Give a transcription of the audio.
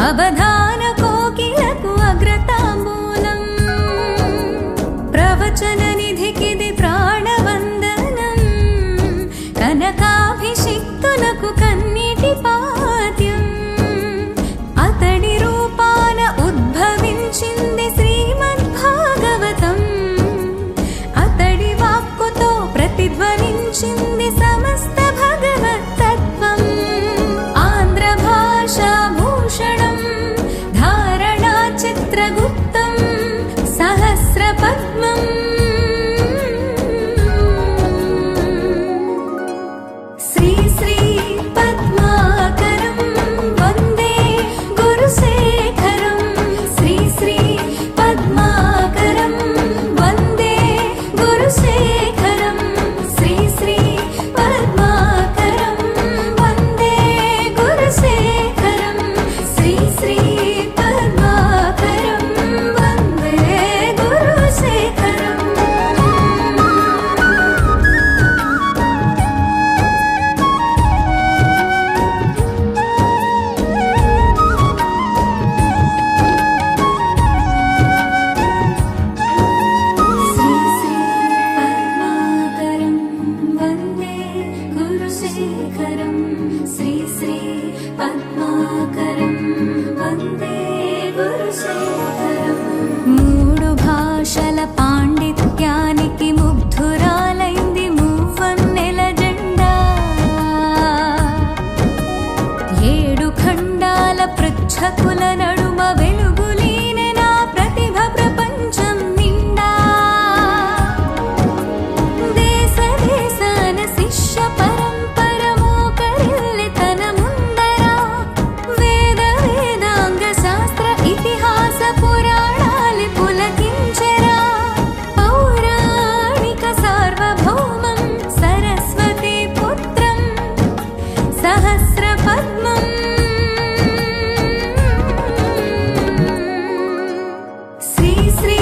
అవధాన కోకిలకు అగ్రతాంబూలం ప్రవచన నిధికిది ప్రాణవందనం కనకాభిషిక్తులకు కన్నీటి పాద్యం అతడి రూపాన ఉద్భవించింది శ్రీమద్భాగవతం అతడి వాక్కుతో ప్రతిధ్వనించింది సమస్త భగవత్ తత్వం ఆంధ్ర భాషా భూషణం ధారణా చిత్రగుప్తం సహస్ర పద్మం శ్రీ శ్రీ పద్మాకరం వందే గురుశేఖరం శ్రీ శ్రీ పద్మాకరం వందే గురుశేఖరం శ్రీ శ్రీ పద్మాకరం వందే గురుశేఖరం శ్రీ శ్రీ పద్మాకరం వందే గురుశేఖరం శ్రీ శ్రీ పద్మాకరం వందే గురుశేఖరం శ్రీ శ్రీ పద్మాకరం వందే గురుశేఖరం మూడు భాషల పాండిత్యానికి ముగ్ధురాలైంది మూవన్నెల జెండా ఏడు ఖండాల పృచ్ఛకుల నడుమ వెలుగులీనెనా ప్రతిభ ప్రపంచం నిండా దేశ దేశాన శిష్య పరంపర మోకరిల్లె తన ముందర వేద వేదాంగ శాస్త్ర ఇతిహాస పురాణాలు పులకించెరా పౌరాణిక సార్వభౌమం సరస్వతి పుత్రం సహస్ర పద్మం శ్రీ శ్రీ